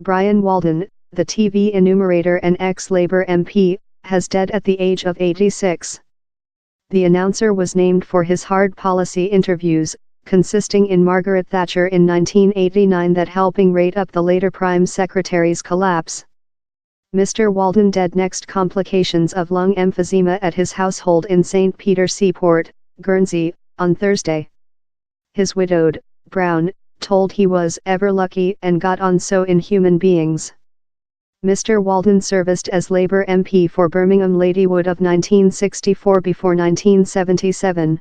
Brian Walden, the TV enumerator and ex-Labour MP, has died at the age of 86. The announcer was named for his hard policy interviews, consisting in Margaret Thatcher in 1989 that helping rate up the later Prime Secretary's collapse. Mr. Walden died next complications of lung emphysema at his household in St. Peter Seaport, Guernsey, on Thursday. His widowed, Brown, told he was ever lucky and got on so in human beings. Mr. Walden serviced as Labour MP for Birmingham Ladywood of 1964 before 1977.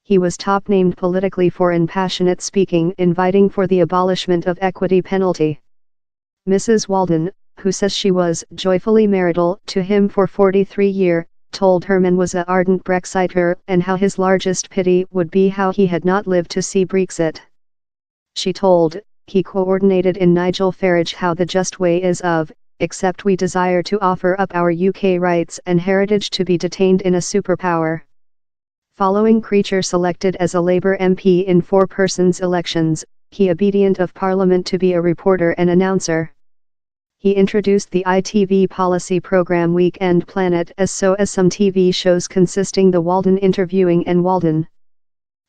He was top-named politically for impassionate speaking, inviting for the abolishment of equity penalty. Mrs. Walden, who says she was joyfully marital to him for 43 years, told Herman was a ardent Brexiter and how his largest pity would be how he had not lived to see Brexit. She told, he coordinated in Nigel Farage how the just way is of, except we desire to offer up our UK rights and heritage to be detained in a superpower. Following Creature selected as a Labour MP in 4 persons elections, he obedient of Parliament to be a reporter and announcer. He introduced the ITV policy programme Weekend Planet as so as some TV shows consisting the Walden interviewing and Walden.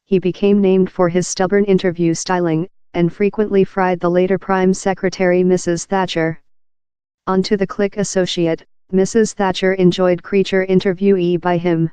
He became named for his stubborn interview styling, and frequently fried the later Prime Secretary Mrs. Thatcher. On to the clique associate, Mrs. Thatcher enjoyed Creature interviewee by him.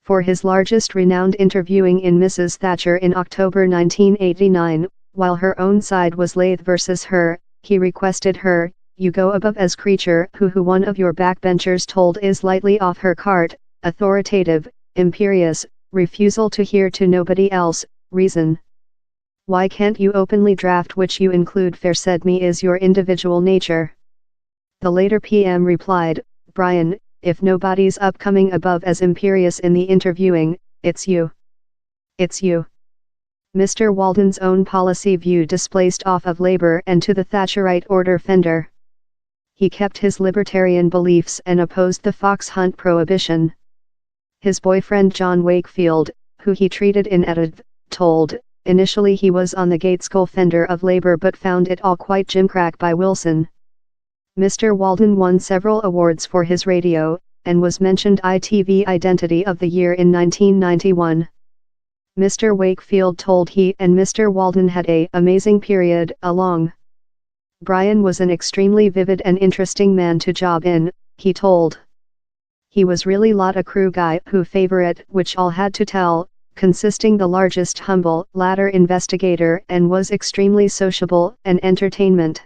For his largest renowned interviewing in Mrs. Thatcher in October 1989, while her own side was Lath versus her, he requested her, "You go above as Creature, who one of your backbenchers told is lightly off her cart, authoritative, imperious, refusal to hear to nobody else, reason. Why can't you openly draft which you include fair said me is your individual nature." The later PM replied, "Brian, if nobody's upcoming above as imperious in the interviewing, it's you. It's you." Mr. Walden's own policy view displaced off of Labour and to the Thatcherite order fender. He kept his libertarian beliefs and opposed the fox hunt prohibition. His boyfriend John Wakefield, who he treated in Edinburgh, told, initially he was on the Gateskill fender of Labour but found it all quite gimcrack by Wilson. Mr. Walden won several awards for his radio, and was mentioned ITV Identity of the Year in 1991. Mr. Wakefield told he and Mr. Walden had a amazing period along. Brian was an extremely vivid and interesting man to job in, he told. He was really lot a crew guy who favorite which all had to tell, consisting the largest humble latter investigator and was extremely sociable and entertainment.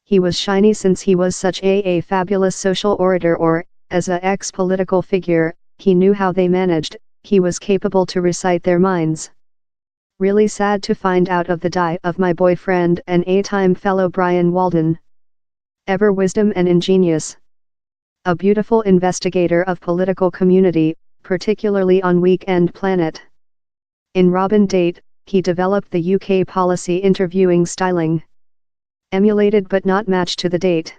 He was shiny since he was such a fabulous social orator or, as a ex-political figure, he knew how they managed, he was capable to recite their minds. Really sad to find out of the die of my boyfriend and a-time fellow Brian Walden. Ever wisdom and ingenious. A beautiful investigator of political community, particularly on Weekend Planet. In Robin Date, he developed the UK policy interviewing styling. Emulated but not matched to the Date.